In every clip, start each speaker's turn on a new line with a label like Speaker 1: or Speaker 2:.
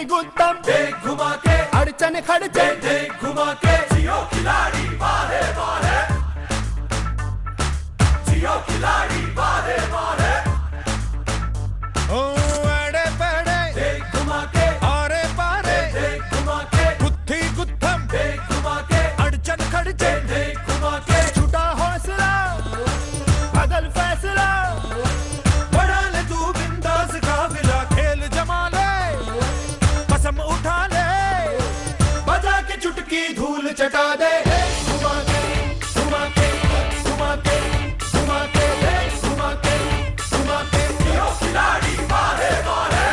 Speaker 1: कुत्ती गुत्तम देख घुमा के, अड़चन खड़चन देख घुमा के, जियो खिलाड़ी वाहे वाहे, जियो खिलाड़ी वाहे वाहे, ओ अड़े पड़े देख घुमा के, आरे पारे देख घुमा के, कुत्ती गुत्तम देख घुमा के, अड़चन खड़चन देख घुमा के, छूटा हौसला बदल फैसला, बढ़ा ले तू बिंदास काफिला, खेल जमा ले कसम उठा ले, बजा के चुटकी धूल चटा दे, घुमा के घुमा के घुमा के घुमा के घुमा के घुमा के, जियो खिलाड़ी वाहे वाहे,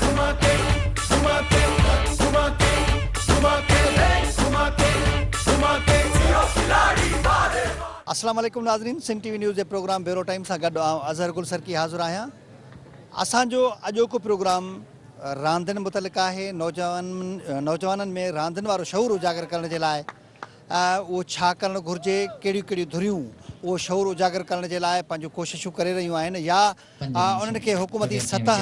Speaker 1: घुमा के घुमा के घुमा के घुमा के घुमा के घुमा के, जियो खिलाड़ी वाहे।
Speaker 2: अस्सलाम वालेकुम नाज़रीन, सिंध टीवी न्यूज़ जे प्रोग्राम ब्यूरो टाइम सां गॾु अज़हर गुल सरकी हाज़िर आहियां। असांजो अॼोको प्रोग्राम रांदियुनि मुतलिक़ आहे। नौजवाननि में रांदियुनि वारो शऊर उजागर करण जे लाइ उहो छा करणु घुरिजे, कहिड़ियूं कहिड़ियूं धुरियूं उहो शऊर उजागर करण जे लाइ पंहिंजूं कोशिशूं करे रहियूं आहिनि, या उन्हनि खे हुकूमती सतह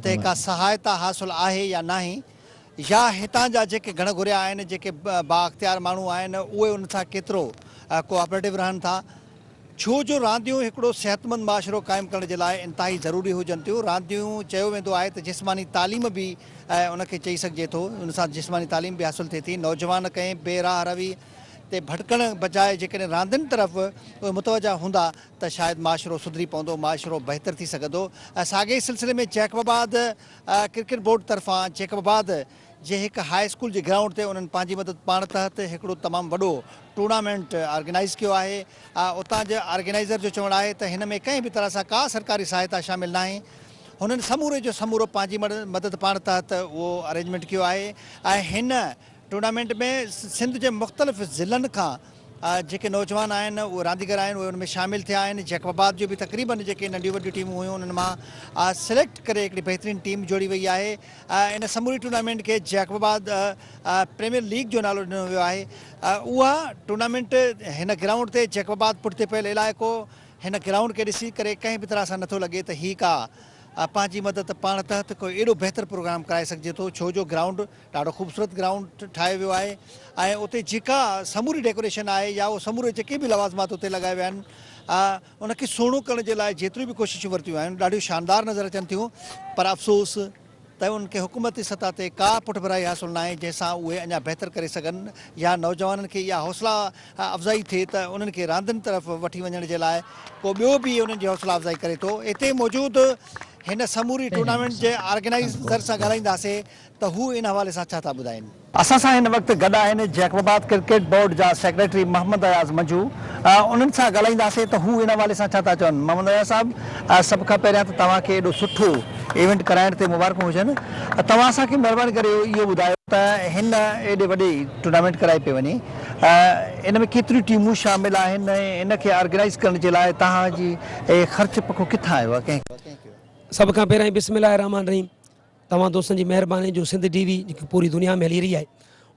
Speaker 2: ते का सहायता हासिलु आहे या नाहे, या हितां जा जेके घण घुरिया आहिनि, जेके बाअख्तियार माण्हू आहिनि, उहे उन सां केतिरो कोऑपरेटिव रहनि था। छो जो रांदियूं हिकिड़ो सेहतमंद माशरो क़ाइमु करण जे लाइ इंतिहाई ज़रूरी हुजनि थियूं। रांदियूं चयो वेंदो आहे त जिस्मानी तालीम बि उनखे चई सघिजे थो, उन सां जिस्मानी तालीम बि हासिलु थिए थी। नौजवान कंहिं बेराह रवी ते भटकण बजाए जेकॾहिं रांदियुनि तरफ़ उहे मुतवजा हूंदा त शायदि माशरो सुधरी पवंदो, माशरो बहितर थी सघंदो। साॻे सिलसिले में जैकबाबाद क्रिकेट बोर्ड तरफ़ां जैकबाबाद जे हिकु हाई स्कूल जे ग्राउंड ते उन्हनि पंहिंजी मदद पाण तहत हिकिड़ो तमामु वॾो टूर्नामेंट ऑर्गेनाइज़ कयो आहे। उतां जे ऑर्गेनाइज़र जो चवणु आहे त हिन में कंहिं बि तरह सां का सरकारी सहायता शामिलु न आहे। हुननि समूरे जो समूरो पंहिंजी मदद पाण तहत उहो अरेंजमेंट कयो आहे। ऐं हिन टूर्नामेंट में सिंध जे मुख़्तलिफ़ ज़िलनि खां जेके नौजवान आहिनि, उहे रांदीगर आहिनि, उहे उन में शामिलु थिया आहिनि। जैकबाबाद जो बि तक़रीबन जेके नंढियूं वॾियूं टीमूं हुयूं, उन्हनि मां सिलेक्ट करे हिकिड़ी बहितरीनु टीम जोड़ी वई आहे। इन समूरी टूर्नामेंट खे जैकबाबाद प्रीमियर लीग जो नालो ॾिनो वियो आहे। उहा टूर्नामेंट हिन ग्राउंड ते जैकबाबाद पुठिते पियल इलाइक़ो, हिन ग्राउंड खे ॾिसी करे कंहिं बि तरह सां नथो लॻे त हीअ का पंहिंजी मदद पाण तहत कोई एॾो बहितर प्रोग्राम कराए सघिजे थो, छो जो ग्राउंड ॾाढो ख़ूबसूरत ग्राउंड ठाहियो वियो आहे। ऐं उते जेका समूरी डेकोरेशन आहे या उहे समूरे जेके बि लवाज़मात उते लॻाए विया आहिनि, उनखे सुहिणो करण जे लाइ जेतिरियूं बि कोशिशूं वरितियूं आहिनि, ॾाढियूं शानदार नज़र अचनि थियूं। पर अफ़सोस त उनखे हुकूमती सतह ते का पुठिभराई हासिलु न आहे जंहिंसां उहे अञा बहितर करे सघनि, या नौजवाननि खे इहा हौसला अफ़ज़ाई थिए त उन्हनि खे रांदियुनि तरफ़ वठी वञण जे लाइ को ॿियो बि उन्हनि जी हौसला अफ़ज़ाई करे थो। हिते मौजूदु हिन समूरी टूर्नामेंट जे ऑर्गेनाइज़र सां ॻाल्हाईंदासीं त हू इन हवाले सां छा था ॿुधाइनि। असां सां हिन वक़्तु गॾु आहिनि जैकबाबाद क्रिकेट बोर्ड जा सेक्रेटरी मोहम्मद अयाज़ मंजू। उन्हनि सां ॻाल्हाईंदासीं त हू इन हवाले सां छा था चवनि। मोहम्मद अयाज़ साहिबु, सभ खां पहिरियां त तव्हांखे एॾो सुठो इवेंट कराइण ते मुबारकूं हुजनि। तव्हां असांखे महिरबानी करे इहो ॿुधायो त हिन एॾे वॾे टूर्नामेंट कराई पई वञे, इन में केतिरियूं टीमूं शामिलु आहिनि, इन खे ऑर्गेनाइज़ करण जे लाइ तव्हांजी ख़र्च पको किथां आयो आहे, कंहिं
Speaker 3: सब खां पहिरियों बिस्मिल्लाह रहमान रहीम। तव्हां दोस्तनि जी महिरबानी जो सिंध टीवी जेकी पूरी दुनिया में हली रही आहे,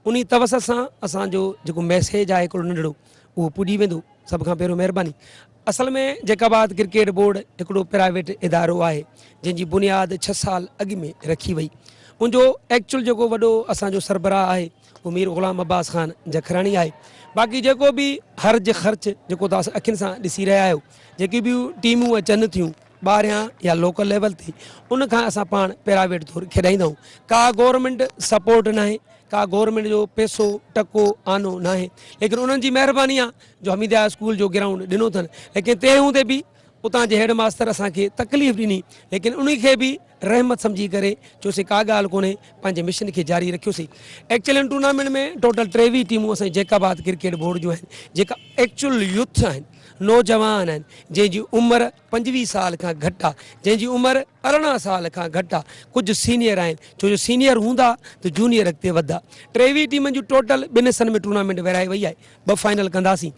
Speaker 3: उन तवसत सां असांजो जेको मैसेज आहे हिकिड़ो नंढड़ो उहो पुॼी वेंदो। सभ खां पहिरियों महिरबानी। असल में जैकबाबाद क्रिकेट बोर्ड हिकिड़ो प्राइवेट इदारो आहे जंहिंजी बुनियाद 6 साल अॻु में रखी वई। उनजो एक्चुअल जेको वॾो असांजो सरबराह आहे उहो मीर ग़ुलाम अब्बास ख़ान जखराणी आहे। बाक़ी जेको बि हर्ज ख़र्च जेको तव्हां अखियुनि सां ॾिसी रहिया आहियो, जेकी बि टीमूं अचनि थियूं ॿाहिरियां या लोकल लेवल ते, उनखां असां पाण प्राइवेट तौरु खेॾाईंदा आहियूं। का गवर्नमेंट सपोर्ट न आहे, का गवर्नमेंट जो पैसो टको आनो न आहे, लेकिन उन्हनि जी महिरबानी आहे जो हमीदिया स्कूल जो ग्राउंड ॾिनो अथनि। लेकिन तंहिं हूंदे बि उतां जे हेड मास्टर असांखे तकलीफ़ ॾिनी, लेकिन उन खे बि रहमत सम्झी करे चयोसीं का ॻाल्हि कोन्हे, पंहिंजे मिशन खे जारी रखियोसीं। एक्चुअल टूर्नामेंट में टोटल 23 टीमूं असांजी जैकबाबाद क्रिकेट बोर्ड जूं आहिनि, जेका एक्चुअल यूथ आहिनि, नौजवान आहिनि, जंहिंजी उमिरि 25 साल खां घटि आहे, जंहिंजी उमिरि 18 साल खां घटि आहे। कुझु सीनियर आहिनि, छो जो सीनियर हूंदा त जूनियर अॻिते वधंदा। 23 टीमनि जूं टोटल 2 हिसनि में टूर्नामेंट विराए वई आहे। 2 फाइनल कंदासीं,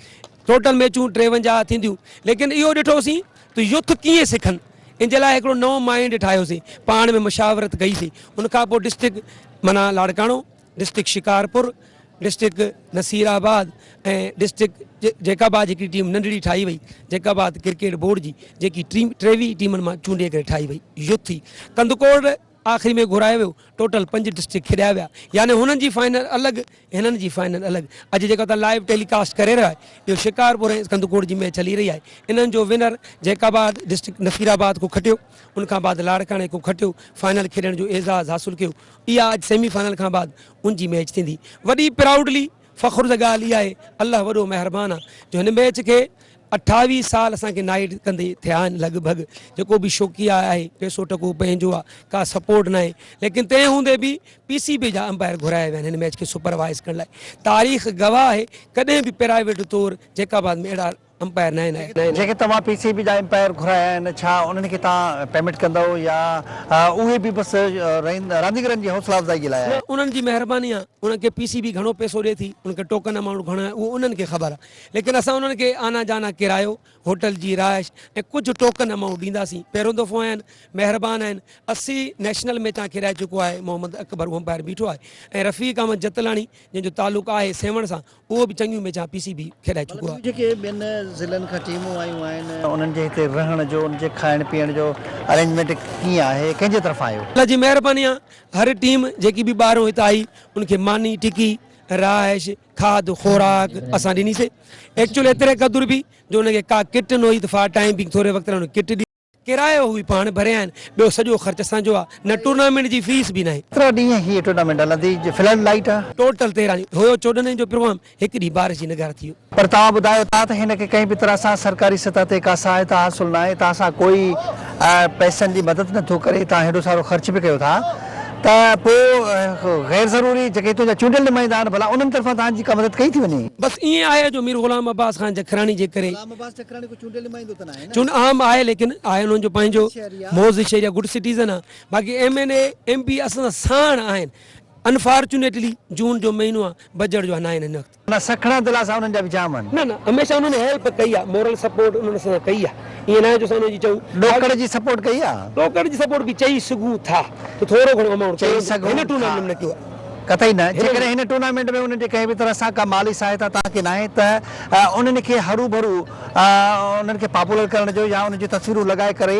Speaker 3: टोटल मैचूं 53 थींदियूं। लेकिन इहो ॾिठोसीं त यूथ कीअं सिखनि, इन जे लाइ हिकिड़ो नओं माइंड ठाहियोसीं, पाण में मुशावरत कईसीं। उनखां पोइ डिस्ट्रिक्ट माना लाड़काणो, डिस्ट्रिक्ट शिकारपुर, डिस्ट्रिक्ट नसीराबाद ऐं डिस्ट्रिक्ट जैकबाबाद हिकिड़ी टीम नंढड़ी ठाही वई जैकबाबाद क्रिकेट बोर्ड जी, जेकी 23 टीमनि मां चूंडे करे ठाही वई यूथ थी। कंदकोट आख़िरी में घुरायो वियो टोटल 5 डिस्ट्रिक्ट खेॾाया विया यानी हुननि जी फाइनल अलॻि हिननि जी फाइनल अलॻि अॼु जेका तव्हां लाइव टेलीकास्ट करे रहिया आहे इहो शिकारपुर ऐं कंदकोट जी मैच हली रही आहे इन्हनि जो विनर जैकाबाद डिस्ट्रिक्ट नसीराबाद को खटियो उनखां बाद लाड़काणे को खटियो फाइनल खेॾण जो एज़ाज़ हासिलु कयो इहा अॼु सेमीफाइनल खां बाद उनजी मैच थींदी वॾी प्राउडली फ़ख़ुर जी ॻाल्हि इहा आहे अलाह वॾो महिरबानी आहे जो हिन मैच खे 28 साल असांखे नाइट कंदे थिया आहिनि लॻभॻि जेको बि शौक़िया आहे पैसो टको पंहिंजो आहे का सपोर्ट न आहे लेकिन तंहिं हूंदे बि PCB जा अंपायर घुराया विया आहिनि हिन मैच खे सुपरवाइज़ करण लाइ तारीख़ गवाह आहे कॾहिं बि प्राइवेट तौरु जैकाबाद में अहिड़ा अंपायर न आहिनि
Speaker 2: जेके तव्हां PCB जा अंपायर घुराया आहिनि छा उन्हनि खे तव्हां पेमेंट कंदव या उहे बि बसि रांदीगरनि जी हौसला अफ़ज़ाई जे लाइ
Speaker 3: उन्हनि जी महिरबानी आहे उन्हनि खे PCB घणो पैसो ॾिए थी उनखे टोकन अमाउंट घणो आहे उहो उन्हनि खे ख़बर आहे लेकिन असां उन्हनि खे आना जाना किरायो होटल जी राइश ऐं कुझु टोकन अमाउंट ॾींदासीं पहिरियों दफ़ो आहिनि महिरबान आहिनि 80 नेशनल मैचां किराए चुको आहे मोहम्मद अकबर उहो अंपायर बीठो आहे ऐं रफ़ीक अहमद जतलाणी जंहिंजो तालुक़ु आहे सेवण सां उहो बि चङियूं मैचां PCB खेॾाए चुको आहे
Speaker 2: जेके ॿियनि ज़िलनि खां टीमूं आयूं आहिनि उन्हनि जे हिते रहण जो उनजे खाइण पीअण जो अरेंजमेंट कीअं आहे कंहिंजे तरफ़ां आयो
Speaker 3: अल्लाह जी महिरबानी आहे हर टीम जेकी बि ॿाहिरों हितां आई उनखे मानी टिकी राइश खाद खुराक असां ॾिनीसीं एक्चुअली एतिरे क़दुरु बि जो उनखे का किट न हुई त फॉर टाइम बि थोरे वक़्त लाइ किट ॾी किरायो हुई पाण भरिया आहिनि ॿियो सॼो ख़र्च असांजो आहे न टूर्नामेंट जी फीस बि न आहे
Speaker 2: केतिरा ॾींहं हीअ टूर्नामेंट हलंदी फिलहाल लाइट आहे
Speaker 3: टोटल 13 ॾींहं हुयो 14 ॾींहं जो प्रोग्राम हिकु ॾींहुं बारिश जी नगार थी वियो
Speaker 2: पर तव्हां ॿुधायो था त हिनखे कंहिं बि तरह सां सरकारी सतह ते का सहायता हासिलु न आहे तव्हां सां कोई पैसनि जी मदद नथो करे तव्हां हेॾो सारो ख़र्च बि कयो था त पोइ गैर ज़रूरी जेके तुंहिंजा चूंडियल नुमाइंदा आहिनि भला उन्हनि तरफ़ां तव्हांजी का मदद कई थी वञे
Speaker 3: बसि ईअं आहे जो मीर ग़ुलाम अब्बास ख़ान जखरानी जे करे चूंड आम आहे लेकिन आहे उन्हनि जो पंहिंजो मौज़ शहरिया गुड सिटीज़न आहे बाक़ी MNA MP असां साण आहिनि अनफॉर्चुनेटली जून जो महीनो आहे बजट जो न आहिनि हिन वक़्तु
Speaker 2: सखणा दिला सां उन्हनि जा बि जाम आहिनि
Speaker 3: न हमेशह उन्हनि हेल्प कई आहे मोरल सपोर्ट उन्हनि असां कई आहे ईअं न आहे जो असां उनजी चऊं
Speaker 2: डोकड़ जी सपोर्ट कई आहे
Speaker 3: डोकड़ जी सपोर्ट बि चई सघूं था त थोरो घणो अमाउंट
Speaker 2: चई सघूं
Speaker 3: हिन टूर्नामेंट में न कयो आहे
Speaker 2: कतई न जेकॾहिं हिन टूर्नामेंट में उन्हनि जे कंहिं बि तरह सां का माली सहायता तव्हांखे न आहे त उन्हनि खे हरू भरू उन्हनि खे पॉपुलर करण जो या उन्हनि जी तस्वीरूं लॻाए करे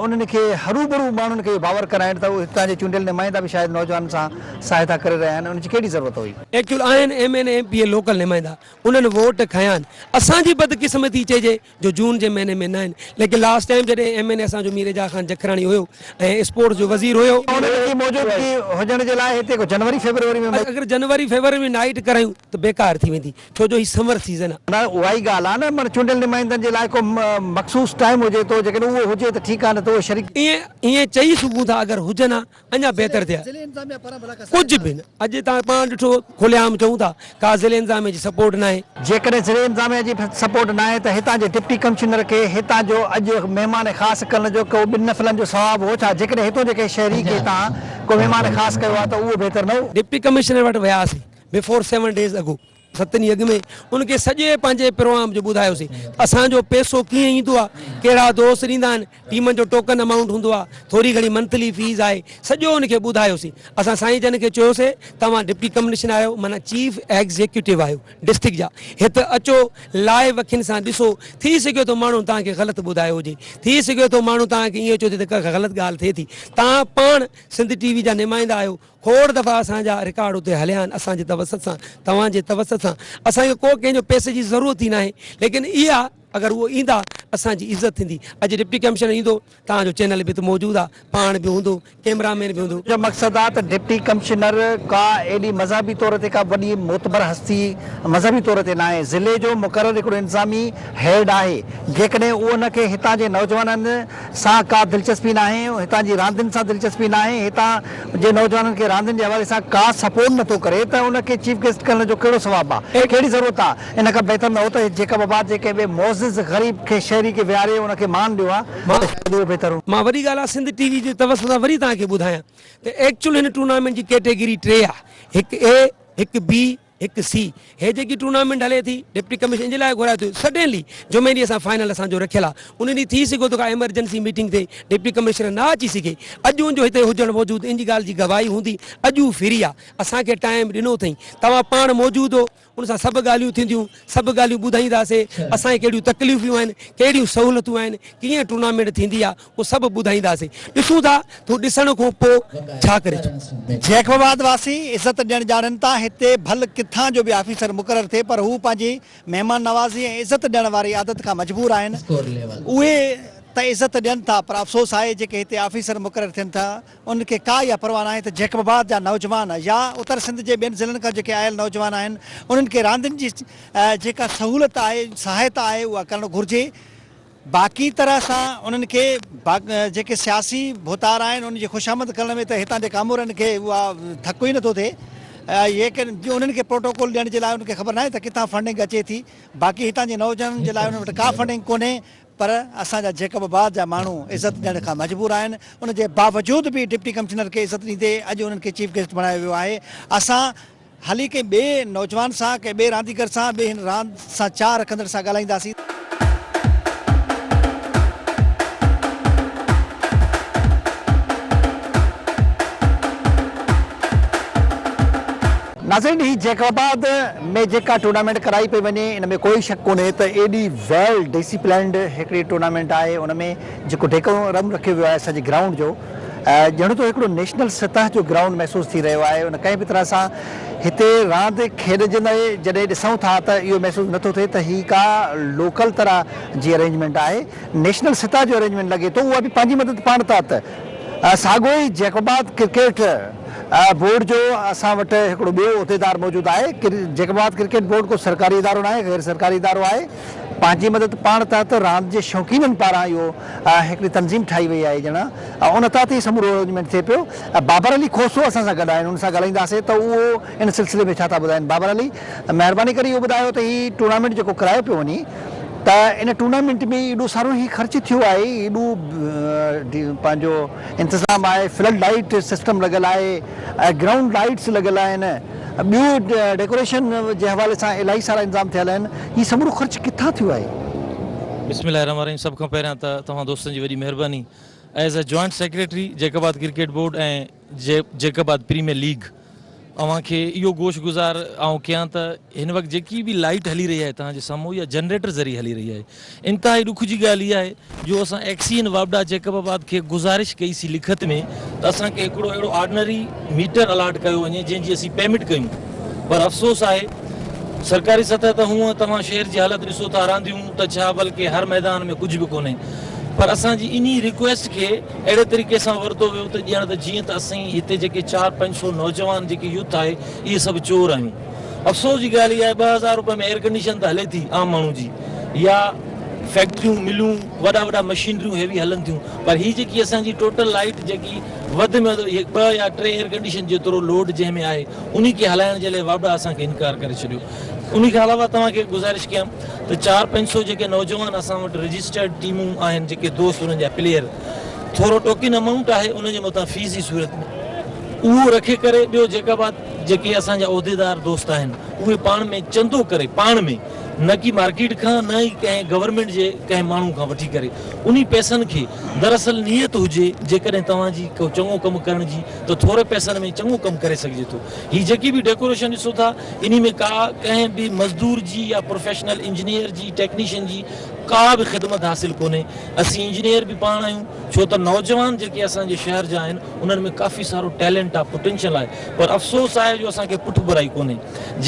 Speaker 2: उन्हनि खे हरू भरू माण्हुनि खे बावर कराइण त उहे हितां जे चूंडियल नुमाइंदा बि शायदि नौजवान सां सहायता करे रहिया आहिनि उनजी कहिड़ी ज़रूरत हुई
Speaker 3: एक्चुअल आहिनि MNA MP लोकल नुमाइंदा उन्हनि वोट खया आहिनि असांजी बदकिस्मती चइजे जो जून जे महीने में न आहिनि लेकिन लास्ट टाइम जॾहिं MNA असांजो मीर एजाज़ ख़ान जखरानी हुयो ऐं स्पोर्ट्स जो वज़ीर हुयो
Speaker 2: उन्हनि जी मौजूदगी हुजण जे लाइ हिते जनवरी फरवरी में
Speaker 3: अगर जनवरी फरवरी में नाइट करायूं त बेकार थी वेंदी छो जो ही समर सीज़न आहे
Speaker 2: उहा ई ॻाल्हि आहे न माना चूंडियल नुमाइंदनि जे लाइ को मख़सूस टाइम हुजे थो जेकॾहिं उहो हुजे त ठीकु आहे न त उहो शरीक
Speaker 3: ईअं चई सघूं था अगरि हुजनि हा अञा बहितर थिया कुझु बि न अॼु तव्हां पाण ॾिठो खुलियाम चऊं था का ज़िले इंतिज़ामिया जी सपोर्ट न आहे
Speaker 2: जेकॾहिं ज़िले इंतिज़ामिया जी सपोर्ट न आहे त हितां जे डिप्टी कमिश्नर खे हितां जो अॼु महिमान ख़ासि करण जो को 2 नफ़लनि जो सवाबु हो छा जेकॾहिं हितां जेके शहरी खे तव्हां को महिमान ख़ासि कयो आहे त उहो बहितर न हो
Speaker 3: डिप्टी कमिश्नर वटि वियासीं बिफोर 7 डेज़ अॻो 7 ॾींहं अॻु में उनखे सॼे पंहिंजे प्रोग्राम जो ॿुधायोसीं असांजो पैसो कीअं ईंदो आहे कहिड़ा दोस्त ॾींदा आहिनि टीमनि जो टोकन अमाउंट हूंदो आहे थोरी घणी मंथली फीस आहे सॼो उनखे ॿुधायोसीं असां साईं जन खे चयोसीं तव्हां डिप्टी कमिश्नर आहियो माना चीफ एग्ज़िक्यूटिव आहियो डिस्ट्रिक्ट जा हिते अचो लाइव अखियुनि सां ॾिसो थी सघे थो माण्हू तव्हांखे ग़लति ॿुधायो हुजे थी सघे थो माण्हू तव्हांखे ईअं चओ त ग़लति ॻाल्हि थिए थी तव्हां पाण सिंध TV जा नुमाइंदा आहियो खोड़ दफ़ा असांजा रिकॉर्ड उते हलिया आहिनि असांजे तवसत सां तव्हांजे तवसत सां असांखे को कंहिंजो पैसे जी ज़रूरत ई न आहे लेकिन इहा अगर वो ईंदा असांजी इज़त थींदी अॼु डिप्टी कमिश्नर ईंदो तव्हांजो चैनल बि त मौजूदु आहे पाण बि हूंदो कैमरामैन बि हूंदो
Speaker 2: जो मक़सदु आहे त डिप्टी कमिश्नर का एॾी मज़हबी तौर ते का वॾी मोतबर हस्ती मज़हबी तौर ते न आहे ज़िले जो मुक़ररु हिकिड़ो इंतिज़ामी हेड आहे जेकॾहिं उहो उनखे हितां जे नौजवाननि सां का दिलचस्पी न आहे हितां जी रांदियुनि सां दिलचस्पी न आहे हितां जे नौजवाननि खे रांदियुनि जे हवाले सां का सपोर्ट नथो करे त उनखे चीफ गेस्ट करण जो कहिड़ो सवाबु आहे कहिड़ी ज़रूरत आहे इन खां बहितर न हो त जेका बाबा जेके ॿिए मोज़िज़ ग़रीब खे शहरी खे विहारे उनखे मान ॾियो आहे बहितर हो
Speaker 3: मां वरी ॻाल्हि आहे सिंध TV जे तवसत सां वरी तव्हांखे ॿुधायां त एक्चुअल हिन टूर्नामेंट जी कैटेगरी 3 आहे हिकु A हिकु B 1 सी हे जेकी टूर्नामेंट हले थी डिप्टी कमिश्नर जे लाइ घुरायो थियो सडनली जुमे ॾींहुं असां फाइनल असांजो रखियल आहे उन ॾींहुं थी सघो थो का एमरजेंसी मीटिंग थिए डिप्टी कमिश्नर न अची सघे अॼु उनजो हिते हुजणु मौजूदु इन जी ॻाल्हि जी गवाही हूंदी अॼु फ्री आहे असांखे टाइम ॾिनो अथई तव्हां पाण मौजूदु हो उन सां सभु ॻाल्हियूं थींदियूं सभु ॻाल्हियूं ॿुधाईंदासीं असांखे कहिड़ियूं तकलीफ़ूं आहिनि कहिड़ियूं सहूलियतूं आहिनि कीअं टूर्नामेंट थींदी आहे उहो सभु ॿुधाईंदासीं ॾिसूं था तूं ॾिसण खां पोइ छा करे
Speaker 2: जैकबाबाद वासी इज़त ॾियणु ॼाणनि था हिते भल किथां जो बि ऑफिसर मुक़ररु थिए पर हू पंहिंजी महिमान नवाज़ी ऐं इज़त ॾियण वारी आदत खां मजबूर आहिनि उहे त इज़त ॾियनि था पर अफ़सोस आहे जेके हिते ऑफिसर मुक़ररु थियनि था उनखे का इहा परवाह न आहे त जैकबाबाद जा नौजवान या उत्तर सिंध जे ॿियनि ज़िलनि खां जेके आयल नौजवान आहिनि उन्हनि खे रांदियुनि जी जेका सहूलियत आहे सहायता आहे उहा करणु घुरिजे बाक़ी तरह सां उन्हनि खे जेके सियासी भोतार आहिनि उन जी ख़ुशामद करण में त हितां जे कामोरनि खे उहा धको ई नथो थिए ये कि उन्हनि खे प्रोटोकॉल ॾियण जे लाइ उनखे ख़बर न आहे त किथां फंडिंग अचे थी बाक़ी हितां जे नौजवाननि जे लाइ उन वटि का फंडिंग कोन्हे पर असांजा जैकबाबाद जा माण्हू इज़त ॾियण खां मजबूर आहिनि उन जे बावजूदि बि डिप्टी कमिश्नर खे इज़त ॾींदे अॼु उन्हनि खे चीफ गेस्ट बणायो वियो आहे असां हाली कंहिं ॿिए नौजवान सां कंहिं ॿिए रांदीगर सां ॿिए हिन रांदि सां चाह रखंदड़ सां ॻाल्हाईंदासीं नाज़रीन ही जैकबाबाद में जेका टूर्नामेंट कराई पई वञे इन में कोई शक कोन्हे त एॾी वेल डिसिप्लिन्ड हिकिड़ी टूर्नामेंट आहे उन में जेको डेकोरम रखियो वियो आहे सॼे ग्राउंड जो ॼण तो हिकिड़ो नेशनल सतह जो ग्राउंड महसूसु थी रहियो आहे उन कंहिं बि तरह सां हिते रांदि खेॾजंदे जॾहिं ॾिसूं था त इहो महसूसु नथो थिए त ही का लोकल तरह जी अरेंजमेंट आहे नेशनल सतह जो अरेंजमेंट लॻे थो उहा बि पंहिंजी मदद पाण था त साॻियो ई जैकबाबाद क्रिकेट बोर्ड जो असां वटि हिकिड़ो ॿियो उहिदेदार मौजूदु आहे जैकबाबाद क्रिकेट बोर्ड को सरकारी इदारो न आहे गैर सरकारी इदारो आहे पंहिंजी मदद पाण तहत रांदि जे शौक़ीननि पारां इहो हिकिड़ी तंज़ीम ठाही वई आहे ॼण उन तहत ई समूरो अरेंजमेंट थिए पियो बाबर अली खोसो असां सां गॾु आहिनि उन सां ॻाल्हाईंदासीं त उहो इन सिलसिले में छा था ॿुधाइनि बाबर अली महिरबानी करे इहो ॿुधायो त हीउ टूर्नामेंट जेको करायो पियो वञे त इन टूर्नामेंट में एॾो सारो ई ख़र्च थियो आहे एॾो पंहिंजो इंतज़ाम आहे फ्लड लाइट सिस्टम लॻियल आहे ग्राउंड लाइट्स लॻियल आहिनि ॿियूं डेकोरेशन जे हवाले सां इलाही सारा इंतज़ाम थियल आहिनि हीउ समूरो ख़र्च किथां थियो आहे
Speaker 4: बिस्मिल्लाहिर्रहमानिर्रहीम सभ खां पहिरियां त तव्हां दोस्तनि जी वॾी महिरबानी as a joint secretary Jacobabad cricket board ऐं जैकबाबाद प्रीमियर लीग अव्हांखे इहो गोश गुज़ार आउं कयां त हिन वक़्तु जेकी बि लाइट हली रही आहे तव्हांजे साम्हूं इहा जनरेटर ज़रिए हली रही आहे इंतिहाई ॾुख जी ॻाल्हि इहा आहे जो असां एक्सीएन वाबडा जैकबाबाद खे गुज़ारिश कईसीं लिखत में त असांखे हिकिड़ो अहिड़ो ऑर्डनरी मीटर अलाट कयो वञे जंहिंजी असीं पेमेंट कयूं पर अफ़सोस आहे सरकारी सतह ते हूअं तव्हां शहर जी हालत ॾिसो था रांदियूं त छा बल्कि हर मैदान में कुझु बि कोन्हे पर असांजी इन रिक्वेस्ट खे अहिड़े तरीक़े सां वरितो वियो त ॼण त जीअं त असीं हिते जेके 400-500 नौजवान जेकी यूथ आहे इहे सभु चोर आहियूं अफ़सोस जी ॻाल्हि इहा आहे 2000 रुपए में एयर कंडीशन त हले थी आम माण्हू जी या फैक्ट्रियूं मिलूं वॾा मशीनरियूं हेवी हलनि थियूं पर हीअ जेकी असांजी टोटल लाइट जेकी वधि में वधि 2 या 3 एयर कंडीशन जेतिरो लोड जंहिंमें आहे उन खे हलाइण जे लाइ वाबड़ा असांखे इनकार करे छॾियो उन खां अलावा तव्हांखे गुज़ारिश कयां त 400-500 जेके नौजवान असां वटि रजिस्टर्ड टीमूं आहिनि जेके दोस्त उन्हनि जा प्लेयर थोरो टोकिन अमाउंट आहे उनजे मथां फीस जी सूरत में उहो रखे करे ॿियो जैकबाबाद जेके असांजा उहिदेदार दोस्त आहिनि उहे पाण में चंदो करे पाण में न कि मार्केट खां न ई कंहिं गवर्नमेंट जे कंहिं माण्हू खां वठी करे उन पैसनि खे दरअसल नियत हुजे जेकॾहिं तव्हांजी को चङो कमु करण जी त थोरे पैसनि में चङो कमु करे सघिजे थो हीअ जेकी बि डेकोरेशन ॾिसो था इन में का कंहिं बि मज़दूर जी या प्रोफेशनल इंजीनियर जी टेक्नीशियन जी का बि ख़िदमत हासिल कोन्हे असीं इंजीनियर बि पाण आहियूं छो त नौजवान जेके असांजे शहर जा आहिनि उन्हनि में काफ़ी सारो टैलेंट आहे पोटेंशियल आहे पर अफ़सोस आहे जो असांखे पुठि बुराई कोन्हे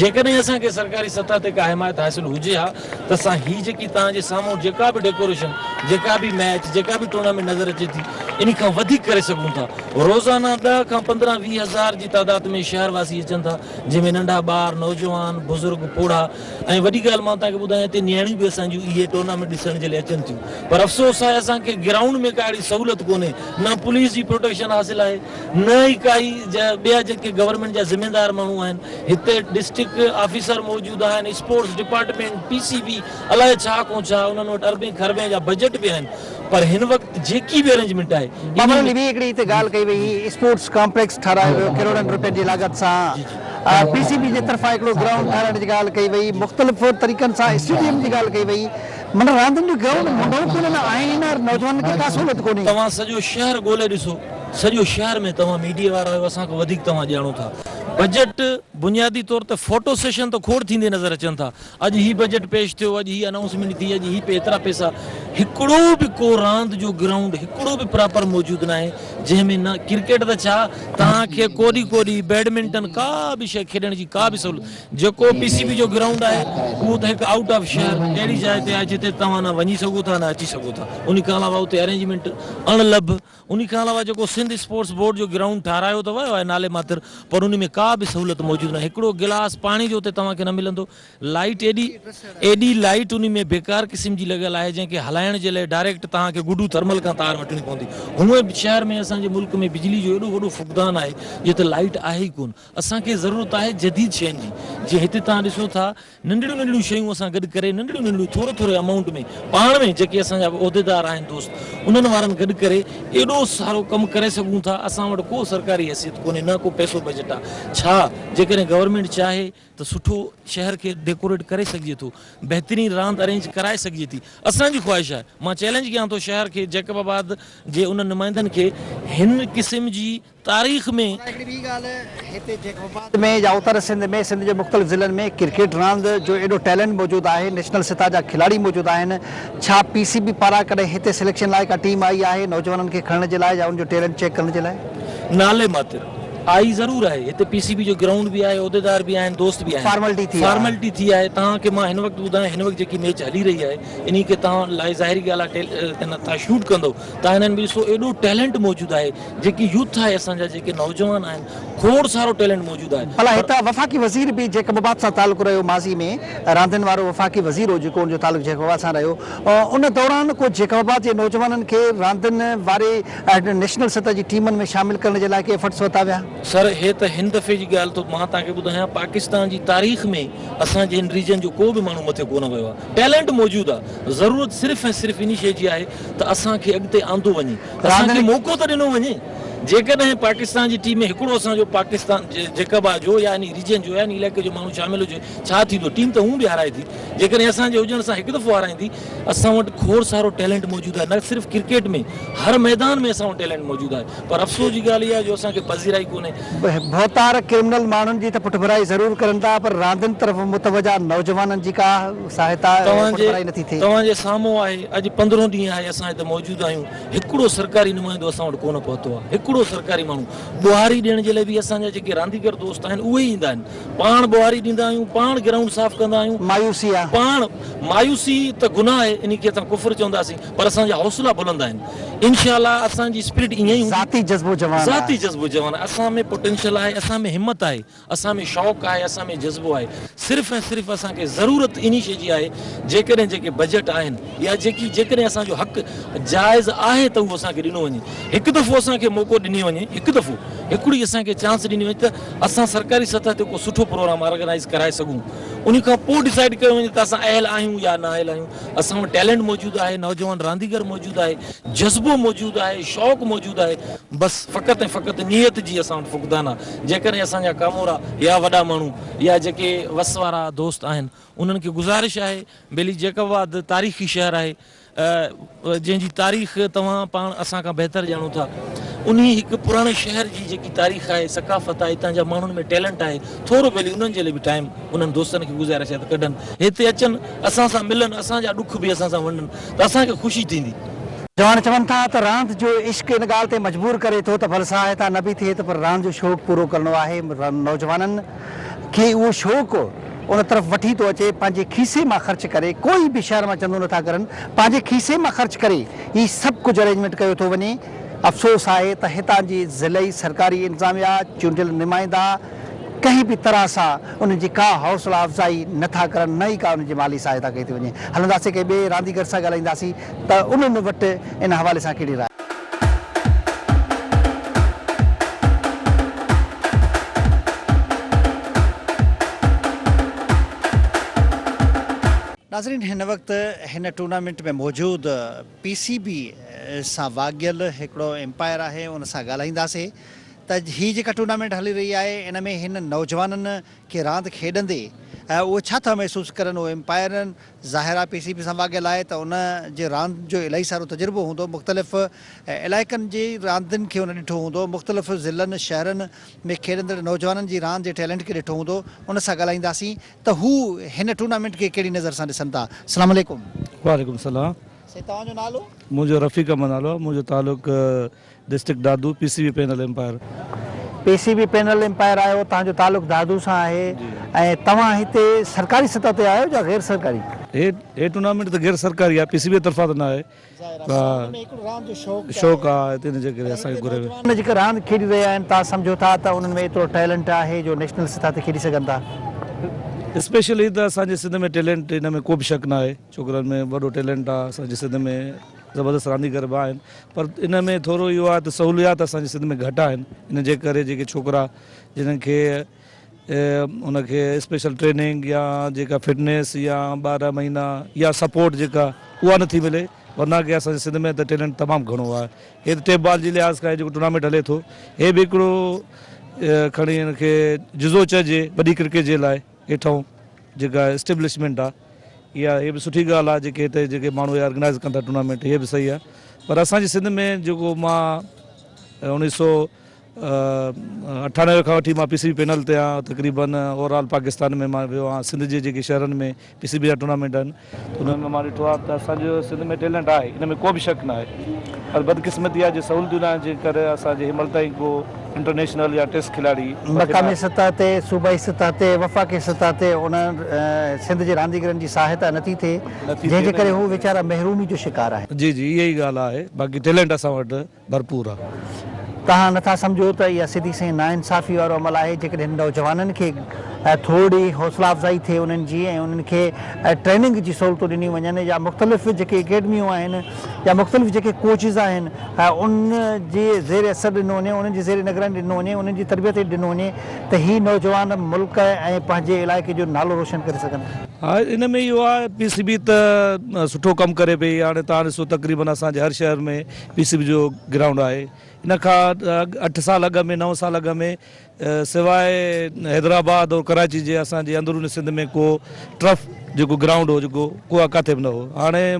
Speaker 4: जेकॾहिं असांखे सरकारी सतह ते का हिमायत हासिल हुजे हा त असां हीअ जेकी तव्हांजे साम्हूं जेका बि डेकोरेशन जेका बि मैच जेका बि टूर्नामेंट नज़र अचे थी इन खां वधीक करे सघूं था रोज़ाना 10 खां 15-20 हज़ार जी तादाद में शहरवासी अचनि था जंहिंमें नंढा ॿार नौजवान बुज़ुर्ग पोड़ा ऐं वॾी ॻाल्हि मां तव्हांखे ॿुधायां हिते नियाणियूं बि असांजूं इहे टूर्नामेंट ॾिसण जे लाइ अचनि थियूं पर अफ़सोस आहे असांखे ग्राउंड में का अहिड़ी सहूलियत कोन्हे न पुलिस जी प्रोटेक्शन हासिल आहे न ई काई ॿिया जेके गवर्नमेंट जा ज़िम्मेदार माण्हू आहिनि हिते डिस्ट्रिक्ट ऑफिसर मौजूदु आहिनि स्पोर्ट्स डिपार्टमेंट PCB अलाए छा को छा उन्हनि वटि अरबें खरबें जा बजट बि आहिनि पर हिन वक़्तु जेकी बि अरेंजमेंट आहे
Speaker 2: हिकिड़ी हिते ॻाल्हि कई वई स्पोर्ट्स कॉम्प्लेक्स ठारायो वियो करोड़नि रुपयनि जी लागत सां PCB जे तरफ़ां हिकिड़ो ग्राउंड ठाहिराइण जी ॻाल्हि कई वई, मुख़्तलिफ़ तरीक़नि सां स्टेडियम जी ॻाल्हि कई वई, माना रांदियुनि जो ग्राउंड मुंडो कोन्हनि आहिनि, नौजवाननि खे का सहूलियत कोन्हे।
Speaker 4: तव्हां सॼो शहर ॻोल्हे ॾिसो, सॼो शहर में तव्हां मीडिया वारा आहियो, असांखां वधीक तव्हां ॼाणो था। बजट बुनियादी तौर ते फोटो सेशन तो खोड़ थींदे नज़र अचनि था। अॼु ही बजट पेश थियो, अॼु ही अनाउंसमेंट थी, अॼु ही पे एतिरा पैसा, हिकिड़ो बि को रांदि जो ग्राउंड हिकिड़ो बि प्रॉपर मौजूदु न आहे जंहिंमें न क्रिकेट त छा तव्हांखे कोॾी कोॾी बैडमिंटन का बि शइ खेॾण जी का बि सहूलियत। जेको PCB जो ग्राउंड आहे उहो त हिकु आउट ऑफ शहर अहिड़ी जाइ ते आहे जिते तव्हां न वञी सघो था न अची सघो था। उन खां अलावा उते अरेंजमेंट अणलभ। उन खां अलावा जेको सिंध स्पोर्ट्स बोर्ड जो ग्राउंड ठारायो त वियो आहे नाले मात्र, पर उन में का बि सहूलियत मौजूदु न आहे। हिकिड़ो गिलास पाणी जो उते तव्हांखे न मिलंदो। लाइट एॾी लाइट उन में बेकार क़िस्म जी लॻियल आहे जंहिंखे हलाइण जे लाइ डायरेक्ट तव्हांखे गुडू थर्मल खां तार वठणी पवंदी। हूअं शहर में असांजे मुल्क में बिजली जो एॾो वॾो फुक़दान आहे जिते लाइट आहे ई कोन। असांखे ज़रूरत आहे जदीद शयुनि जी। जीअं हिते तव्हां ॾिसो था नंढड़ियूं नंढड़ियूं शयूं असां गॾु करे नंढड़ियूं नंढड़ियूं थोरो थोरे अमाउंट में पाण में जेके असांजा उहिदेदार आहिनि दोस्त उन्हनि वारनि गॾु करे एॾो सारो कमु करे सघूं था। असां वटि को सरकारी हैसियत कोन्हे, न को पैसो बजट आहे। छा जेकॾहिं गवर्नमेंट चाहे त सुठो शहर खे डेकोरेट करे सघिजे थो, बहितरीन रांदि अरेंज कराए सघिजे थी। असांजी ख़्वाहिश आहे, मां चैलेंज कयां थो शहर खे, जैकबाबाद जे उन नुमाइंदनि खे हिन क़िस्म जी तारीख़ में
Speaker 2: हिकिड़ी ॿी ॻाल्हि हिते जैकबाबाद में या उत्तर सिंध में सिंध जे मुख़्तलिफ़ ज़िलनि में क्रिकेट रांदि जो एॾो टैलेंट मौजूदु आहे, नेशनल सतह जा खिलाड़ी मौजूदु आहिनि। छा PCB पारां कॾहिं हिते सिलेक्शन लाइ का टीम आई आहे नौजवाननि खे खणण जे लाइ या उनजो टैलेंट चेक करण जे लाइ?
Speaker 4: नाले मात्र आई ज़रूर आहे। हिते PCB जो ग्राउंड बि आहे, उहिदेदार बि आहिनि, दोस्त बि आहिनि। फॉर्मेलिटी थी आहे। तव्हांखे मां हिन वक़्तु ॿुधायां, हिन वक़्तु जेकी मैच हली रही आहे इन खे तव्हां लाइ ज़ाहिरी ॻाल्हि आहे तव्हां शूट कंदो तव्हां हिननि में ॾिसो एॾो टैलेंट मौजूदु आहे। जेकी यूथ आहे असांजा जेके नौजवान आहिनि खोड़ सारो टैलेंट मौजूदु आहे।
Speaker 2: भला हितां वफ़ाक़ी वज़ीर बि जैकबाबाद सां तालुक़ु रहियो, माज़ी में रांदियुनि वारो वफ़ाक़ी वज़ीर हो जेको उनजो तालुक़ु जैकबाबाद सां रहियो। उन दौरान को जैकबाबाद जे नौजवाननि खे रांदियुनि वारे नेशनल सतह जी टीमनि में शामिल करण जे लाइ के एफर्ट्स वरिता विया?
Speaker 4: सर हे त हिन दफ़े जी ॻाल्हि तो मां तव्हांखे ॿुधायां, पाकिस्तान जी तारीख़ में असांजे हिन रीजन जो को बि माण्हू मथे कोन वियो आहे। टैलेंट मौजूदु आहे। ज़रूरत सिर्फ़ु ऐं सिर्फ़ु इन शइ जी आहे त असांखे अॻिते आंदो वञे, असांखे मौक़ो त ॾिनो वञे। जेकॾहिं पाकिस्तान जी टीम में हिकिड़ो असांजो पाकिस्तान जैकबाबाद जो यानी रीजन जो यानी इलाइक़े जो माण्हू शामिल हुजे छा थींदो? टीम त हूं बि हाराए थी। जेकॾहिं असांजे हुजण सां हिकु दफ़ो हाराईंदी। असां वटि खोड़ सारो टैलेंट मौजूदु आहे, न सिर्फ़ु क्रिकेट में, हर मैदान में असां वटि टैलेंट मौजूदु आहे। पर अफ़सोस जी ॻाल्हि इहा आहे जो असांखे पज़ीराई कोन्हे।
Speaker 2: भौतार क्रिमिनल माण्हुनि जी त पुठभराई ज़रूरु करनि था, पर रांदियुनि तरफ़ मुतवजा नौजवाननि जी का सहायता नथी थिए।
Speaker 4: तव्हांजे साम्हूं आहे, अॼु 15 ॾींहं आहे असां हिते मौजूदु आहियूं, हिकिड़ो सरकारी नुमाइंदो असां वटि कोन पहुतो आहे। हिकिड़ो सरकारी माण्हू बुहारी ॾियण जे लाइ बि असांजा जेके रांदीगर दोस्त आहिनि उहे ई ईंदा आहिनि। पाण बुहारी ॾींदा आहियूं, पाण ग्राउंड साफ़ कंदा आहियूं।
Speaker 2: मायूसी आहे,
Speaker 4: पाण मायूसी त गुनाह आहे, इन खे असां कुफर चवंदासीं, पर असांजा हौसला बुलंद आहिनि। इंशाअल्लाह असांजी स्पिरिट ईअं ई
Speaker 2: ज़ाती जज़्बो
Speaker 4: जवान आहे। असां में पोटेंशियल आहे, असां में हिमत आहे, असां में शौक़ु आहे, असां में जज़्बो आहे। सिर्फ़ु ऐं सिर्फ़ु असांखे ज़रूरत इन शइ जी आहे जेकॾहिं जेके बजट आहिनि या जेकॾहिं असांजो हक़ जाइज़ आहे त उहो असांखे ॾिनो वञे। हिकु दफ़ो असांखे मौक़ो ॾिनी वञे, हिकु दफ़ो हिकिड़ी असांखे चांस ॾिनी वञे त असां सरकारी सतह ते को सुठो प्रोग्राम ऑर्गेनाइज़ कराए सघूं। उन खां पोइ डिसाइड कयो वञे त असां अहल आहियूं या न अहल आहियूं। असां वटि टैलेंट मौजूदु आहे, नौजवान रांदीगर मौजूदु आहे, जज़्बो मौजूदु आहे, शौक़ु मौजूदु आहे। बसि फ़क़ति ऐं फ़क़ति नियत जी असां वटि फुक़दान आहे। जेकॾहिं असांजा कामोरा या वॾा माण्हू या जेके वस वारा दोस्त आहिनि उन्हनि खे गुज़ारिश आहे, भली जैकबाबाद तारीख़ी शहर आहे जंहिंजी तारीख़ तव्हां पाण असां खां बहितर ॼाणो था। उन हिकु पुराणे शहर जी जेकी तारीख़ आहे, सकाफ़त आहे, हितां जा माण्हुनि में टैलेंट आहे, थोरो भली उन्हनि जे लाइ बि टाइम उन्हनि दोस्तनि खे गुज़ारिश आहे त कढनि, हिते अचनि, असां सां मिलनि, असांजा ॾुख बि असां सां वंडनि त असांखे ख़ुशी थींदी।
Speaker 2: जवान चवनि था त रांदि जो इश्क इन ॻाल्हि ते मजबूर करे थो त भले सहायता न बि थिए त पर रांदि जो शौक़ु पूरो करिणो आहे। नौजवाननि खे उहो शौक़ु उन तरफ़ वठी थो अचे, पंहिंजे खीसे मां ख़र्च करे, कोई बि शहर मां चंदो नथा करनि, पंहिंजे खीसे मां ख़र्च करे ही सभु कुझु अरेंजमेंट कयो थो वञे। अफ़सोस आहे त हितां जी ज़िलई सरकारी इंतिज़ामिया, चूंडियल नुमाइंदा कंहिं बि तरह सां उन्हनि जी का हौसला अफ़ज़ाई नथा करनि, न ई का उन्हनि जी माली सहायता कई थी वञे। हलंदासीं कंहिं ॿिए रांदीगर सां ॻाल्हाईंदासीं त उन्हनि वटि इन हवाले सां कहिड़ी राय। नाज़रीन, हिन वक़्तु हिन टूर्नामेंट में मौजूदु PCB सां वाॻियल हिकिड़ो एम्पायर आहे, उन सां ॻाल्हाईंदासीं त त ही जेका टूर्नामेंट हली रही आहे इन में हिन नौजवाननि खे रांदि खेॾंदे उहे छा था महसूसु करनि, उहे एम्पायरनि ज़ाहिर आहे PCB सां वाॻियल आहे त उन जे रांदि जो इलाही सारो तजुर्बो हूंदो, मुख़्तलिफ़ इलाइक़नि जी रांदियुनि खे उन ॾिठो हूंदो, मुख़्तलिफ़ ज़िलनि शहरनि में खेॾंदड़ नौजवाननि जी रांदि जे टैलेंट खे ॾिठो हूंदो, उन सां ॻाल्हाईंदासीं त हू हिन टूर्नामेंट खे कहिड़ी नज़र सां ॾिसनि था। अस्सलाम वालेकुम।
Speaker 5: वालेकुम सलाम।
Speaker 2: साईं तव्हांजो नालो?
Speaker 5: मुंहिंजो रफ़ीक अहमद नालो आहे। मुंहिंजो तालुक district Dadu PCB panel umpire.
Speaker 2: PCB panel umpire आहियो, तव्हांजो तालुक दादू सां आहे ऐं तव्हां हिते सरकारी सतह ते आहियो या गैर सरकारी?
Speaker 5: हे टूर्नामेंट त गैर सरकारी आहे, PCB तरफ़ां त न आहे। शौक़ु आहे हिते हिन जे करे असांखे घुरे
Speaker 2: नौजवान जेके रांदि खेॾी रहिया आहिनि, तव्हां सम्झो था त उन्हनि में एतिरो टैलेंट आहे जो नेशनल सतह ते खेॾी सघनि था?
Speaker 5: स्पेशली त असांजे सिंध में टैलेंट हिन में को बि शक न आहे, छोकिरनि में वॾो टैलेंट आहे, असांजे सिंध में ज़बरदस्त रांदीगर बि आहिनि, पर इन में थोरो इहो आहे त सहूलियात असांजे सिंध में घटि आहिनि। इन जे करे जेके छोकिरा जिन्हनि खे उनखे स्पेशल ट्रेनिंग या जेका फिटनेस या 12 महीना या सपोर्ट जेका उहा नथी मिले, वरना की असांजे सिंध में त टैलेंट तमामु घणो आहे। हे त टेप बॉल जे लिहाज़ खां जेको टूर्नामेंट हले थो, हे बि हिकिड़ो खणी हिनखे जुज़ो चइजे वॾी क्रिकेट जे लाइ हेठां जेका एस्टेब्लिशमेंट आहे, इहा हे बि सुठी ॻाल्हि आहे। जेके हिते जेके माण्हू ऑर्गेनाइज़ कनि था टूर्नामेंट, इहे बि सही आहे। पर असांजे सिंध में जेको मां 1998 खां वठी मां PCB पैनल ते आहियां, तक़रीबन ओवरऑल पाकिस्तान में मां वियो आहियां। सिंध जे जेके शहरनि में PCB जा टूर्नामेंट आहिनि, उन्हनि में मां ॾिठो आहे त असांजो सिंध में टैलेंट आहे, हिन में को बि शक न आहे। पर बदकिस्मती आहे जे सहूलियतूं न आहिनि, जे करे असांजे हिनमहिल ताईं को इंटरनेशनल या टेस्ट खिलाड़ी
Speaker 2: मक़ामी सतह ते, सूबाई सतह ते, वफ़ाक़ी सतह ते उन सिंध जे रांदीगरनि जी सहायता नथी थिए, जंहिंजे करे हू वीचारा महरूमी जो शिकार आहे।
Speaker 5: जी जी, इहा ई ॻाल्हि आहे। बाक़ी टैलेंट असां वटि भरपूर आहे।
Speaker 2: तव्हां नथा सम्झो त इहा सिधी सही नाइंसाफ़ी वारो अमल आहे जेकॾहिं नौजवाननि खे थोरी हौसला अफ़ज़ाई थिए उन्हनि जी, ऐं उन्हनि खे ट्रेनिंग जी सहूलियतूं ॾिनियूं वञनि, या मुख़्तलिफ़ जेके अकेडमियूं आहिनि या मुख़्तलिफ़ जेके कोचिस आहिनि उन जे ज़ेर असर ॾिनो वञे, उन्हनि जी ज़ेर निगरानी ॾिनो वञे, उन्हनि जी तरबियत ॾिनो वञे त ही नौजवान मुल्क ऐं पंहिंजे इलाइक़े जो नालो रोशन करे सघनि।
Speaker 5: हा, इन में इहो आहे PCB त सुठो कमु करे पई। हाणे तव्हां ॾिसो तक़रीबन असांजे हर शहर में PCB जो ग्राउंड आहे। इन खां 8 साल अॻ में 9 साल अॻ में सवाइ हैदराबाद और कराची जे असांजे अंदरूनी सिंध में को टर्फ जेको ग्राउंड हो जेको को किथे बि न हो। हाणे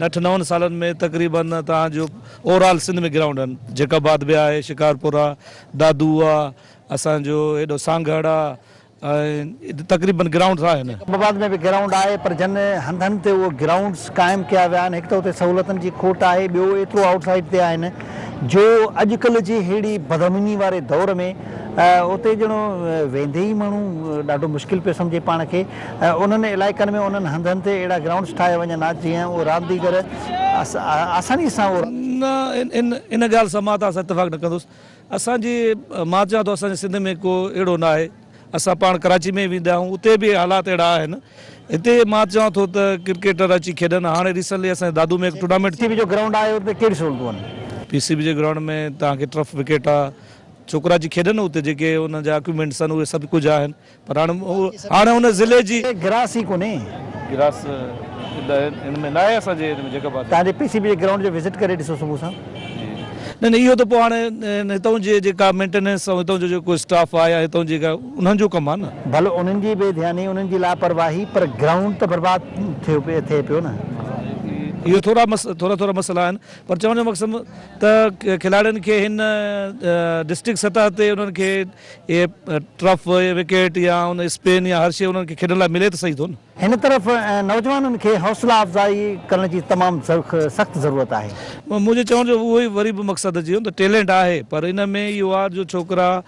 Speaker 5: 8-9 सालनि में तक़रीबन तव्हांजो ओवरऑल सिंध में ग्राउंड आहिनि। जेकाबाद बि आहे, शिकारपुर आहे, दादू आहे, असांजो हेॾो सांगड़ आहे, तक़रीबन ग्राउंड आहिनि।
Speaker 2: जेकाबाद में बि ग्राउंड आहे, पर जन हंधनि ते उहे ग्राउंड्स क़ाइमु कया विया आहिनि। हिकु त उते सहूलियतनि जी खोट आहे, ॿियो एतिरो आउटसाइड ते आहिनि जो अॼुकल्ह जी अहिड़ी बदअमनी वारे दौर में उते ॼणो वेंदे ई माण्हू ॾाढो मुश्किल पियो सम्झे पाण खे। उन्हनि इलाइक़नि में उन्हनि हंधनि ते अहिड़ा ग्राउंड्स ठाहे वञनि हा जीअं उहो रांदीगर आसानी सां
Speaker 5: न इन ॻाल्हि सां मां तव्हां सां इतफ़ाक़ न कंदुसि। असांजी मां चवां थो असांजे सिंध में को अहिड़ो न आहे। असां पाण कराची में वेंदा आहियूं, उते बि हालात अहिड़ा आहिनि। हिते मां चवां थो त क्रिकेटर अची खेॾनि। हाणे रिसेंटली असांजे दादू में टूर्नामेंट
Speaker 2: जो ग्राउंड आहे उते कहिड़ी सहूलियतूं आहिनि?
Speaker 5: PCB जे ग्राउंड में तव्हांखे टर्फ विकेट आहे, छोकिरा अची खेॾनि उते, जेके हुन जा इक्विपमेंट्स आहिनि उहे सभु कुझु आहिनि। पर हाणे हुन ज़िले जी
Speaker 2: ग्रास ई कोन्हे,
Speaker 5: ग्रास हिन में न आहे असांजे जेका
Speaker 2: तव्हांजे PCB जे ग्राउंड जो विज़िट करे ॾिसो सुबुह सां।
Speaker 5: न इहो त पोइ हाणे हितां जे जेका मेंटेनेंस ऐं हितां जो जेको स्टाफ आहे या हितां जेका उन्हनि जो कमु आहे न।
Speaker 2: भले उन्हनि जी बेध्यानी, उन्हनि जी लापरवाही, पर ग्राउंड त बर्बादु थिए पियो न।
Speaker 5: इहो थोरा मसइला आहिनि। पर चवण जो मक़सदु त खिलाड़ियुनि खे हिन डिस्ट्रिक्ट सतह ते उन्हनि खे इहे टर्फ विकेट या उन स्पेन या हर शइ उन्हनि खे खेॾण लाइ मिले त सही थो न।
Speaker 2: हिन तरफ़ नौजवाननि खे हौसला अफ़ज़ाई करण जी तमामु सख़्तु ज़रूरत आहे।
Speaker 5: मुंहिंजे चवण जो उहो ई वरी बि मक़सदु अची वियो त टैलेंट आहे, पर इन में इहो आहे जो छोकिरा